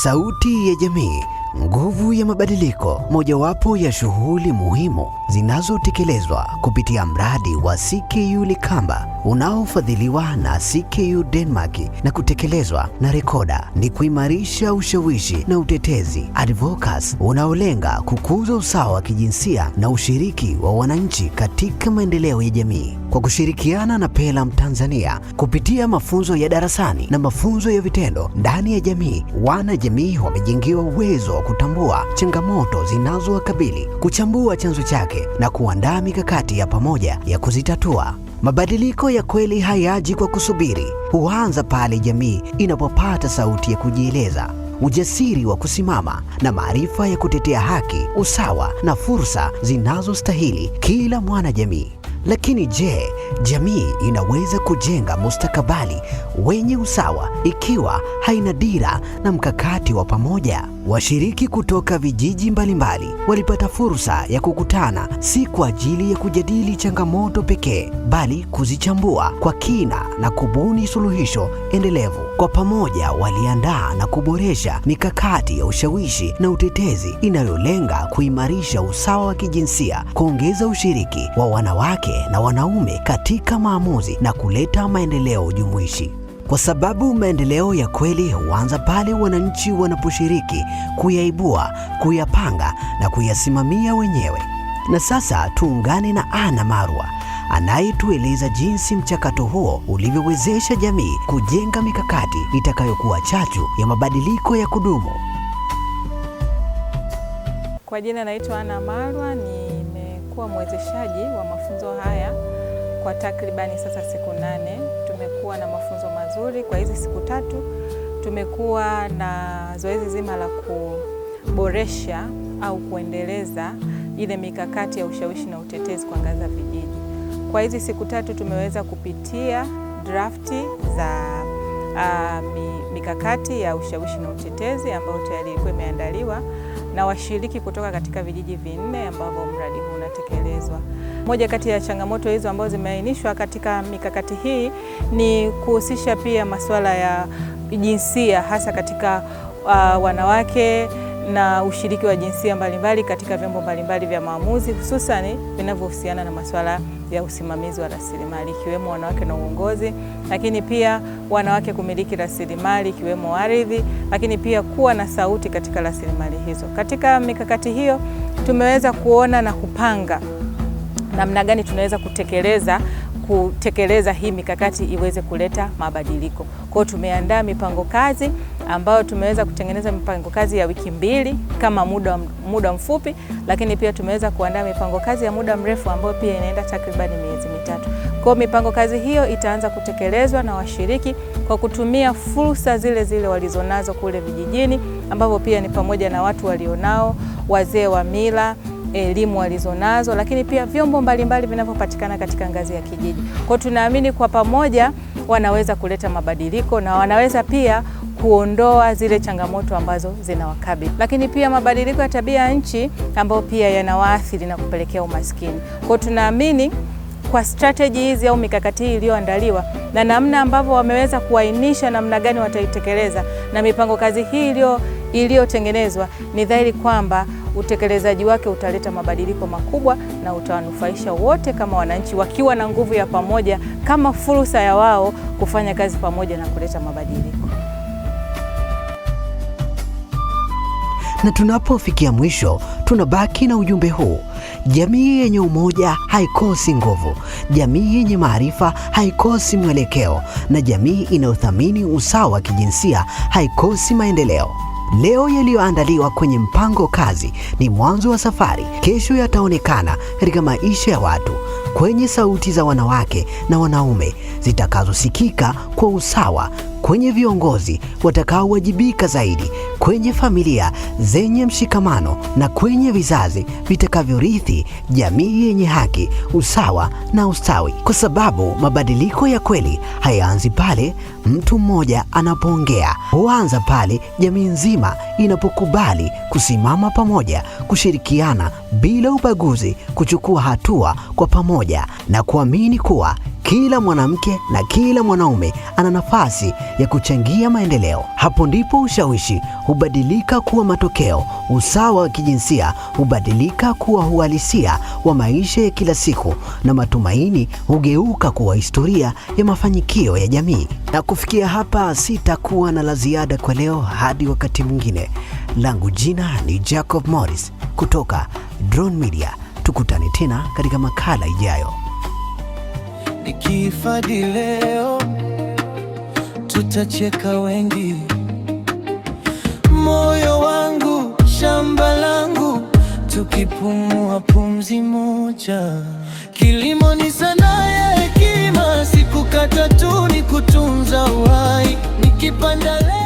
Sauti ya jamii, nguvu ya mabadiliko. Mojawapo ya shughuli muhimu zinazotekelezwa kupitia mradi wa CKU Likamba unaofadhiliwa na CKU Denmark na kutekelezwa na Rekoda ni kuimarisha ushawishi na utetezi advocacy unaolenga kukuza usawa wa kijinsia na ushiriki wa wananchi katika maendeleo ya jamii. Kwa kushirikiana na Pelam Tanzania kupitia mafunzo ya darasani na mafunzo ya vitendo ndani ya jamii, wanajamii wamejengewa uwezo wa kutambua changamoto zinazowakabili, kuchambua chanzo chake na kuandaa mikakati ya pamoja ya kuzitatua. Mabadiliko ya kweli hayaji kwa kusubiri, huanza pale jamii inapopata sauti ya kujieleza, ujasiri wa kusimama na maarifa ya kutetea haki, usawa na fursa zinazostahili kila mwanajamii. Lakini je, jamii inaweza kujenga mustakabali wenye usawa ikiwa haina dira na mkakati wa pamoja? Washiriki kutoka vijiji mbalimbali walipata fursa ya kukutana, si kwa ajili ya kujadili changamoto pekee, bali kuzichambua kwa kina na kubuni suluhisho endelevu. Kwa pamoja waliandaa na kuboresha mikakati ya ushawishi na utetezi inayolenga kuimarisha usawa wa kijinsia, kuongeza ushiriki wa wanawake na wanaume katika maamuzi na kuleta maendeleo jumuishi. Kwa sababu maendeleo ya kweli huanza pale wananchi wanaposhiriki kuyaibua, kuyapanga na kuyasimamia wenyewe. Na sasa tuungane na Anna Marwa anayetueleza jinsi mchakato huo ulivyowezesha jamii kujenga mikakati itakayokuwa chachu ya mabadiliko ya kudumu. Kwa jina naitwa Anna Marwa, nimekuwa mwezeshaji wa mafunzo haya kwa takribani sasa siku 8. Tumekuwa na mafunzo mazuri kwa hizi siku 3. Tumekuwa na zoezi zima la kuboresha au kuendeleza ile mikakati ya ushawishi na utetezi kwa ngazi ya vijiji. Kwa hizi siku 3 tumeweza kupitia drafti za mikakati ya ushawishi na utetezi ambayo tayari ilikuwa imeandaliwa na washiriki kutoka katika vijiji 4 ambavyo mradi huu unatekelezwa. Moja kati ya changamoto hizo ambazo zimeainishwa katika mikakati hii ni kuhusisha pia masuala ya jinsia, hasa katika wanawake na ushiriki wa jinsia mbalimbali katika vyombo mbalimbali vya maamuzi, hususani vinavyohusiana na masuala ya usimamizi wa rasilimali ikiwemo wanawake na uongozi, lakini pia wanawake kumiliki rasilimali ikiwemo ardhi, lakini pia kuwa na sauti katika rasilimali hizo. Katika mikakati hiyo tumeweza kuona na kupanga namna gani tunaweza kutekeleza hii mikakati iweze kuleta mabadiliko. Kwa hiyo tumeandaa mipango kazi ambayo tumeweza kutengeneza mipango kazi ya wiki 2 kama muda mfupi, lakini pia tumeweza kuandaa mipango kazi ya muda mrefu ambayo pia inaenda takriban miezi 3. Kwa hiyo mipango kazi hiyo itaanza kutekelezwa na washiriki kwa kutumia fursa zile walizonazo kule vijijini, ambapo pia ni pamoja na watu walionao, wazee wa mila, elimu walizonazo, lakini pia vyombo mbalimbali vinavyopatikana katika ngazi ya kijiji. Kwa tunaamini kwa pamoja wanaweza kuleta mabadiliko na wanaweza pia kuondoa zile changamoto ambazo zinawakabili. Lakini pia mabadiliko ya tabia ya nchi ambayo pia yanawaathiri na kupelekea umaskini. Kwa tunaamini kwa strategy hizi au mikakati hii iliyoandaliwa na namna ambavyo wameweza kuainisha namna gani wataitekeleza na mipango kazi hii iliyotengenezwa, ni dhahiri kwamba utekelezaji wake utaleta mabadiliko makubwa na utawanufaisha wote kama wananchi, wakiwa na nguvu ya pamoja kama fursa ya wao kufanya kazi pamoja na kuleta mabadiliko. Na tunapofikia mwisho, tunabaki na ujumbe huu: jamii yenye umoja haikosi nguvu, jamii yenye maarifa haikosi mwelekeo, na jamii inayothamini usawa wa kijinsia haikosi maendeleo. Leo yaliyoandaliwa kwenye mpango kazi ni mwanzo wa safari. Kesho yataonekana katika maisha ya watu, kwenye sauti za wanawake na wanaume zitakazosikika kwa usawa, kwenye viongozi watakaowajibika zaidi, kwenye familia zenye mshikamano na kwenye vizazi vitakavyorithi jamii yenye haki, usawa na ustawi. Kwa sababu mabadiliko ya kweli hayaanzi pale mtu mmoja anapoongea, huanza pale jamii nzima inapokubali kusimama pamoja, kushirikiana bila ubaguzi, kuchukua hatua kwa pamoja na kuamini kuwa kila mwanamke na kila mwanaume ana nafasi ya kuchangia maendeleo. Hapo ndipo ushawishi hubadilika kuwa matokeo, usawa wa kijinsia hubadilika kuwa uhalisia wa maisha ya kila siku, na matumaini hugeuka kuwa historia ya mafanikio ya jamii. Na kufikia hapa sitakuwa na la ziada kwa leo, hadi wakati mwingine. Langu jina ni Jacob Morris kutoka Drone Media. Tukutane tena katika makala ijayo. Nikihifadhi leo tutacheka wengi. Moyo wangu shamba langu, tukipumua pumzi moja. Kilimo ni sanaa ya hekima, sikukata tu ni kutunza uhai. Nikipanda leo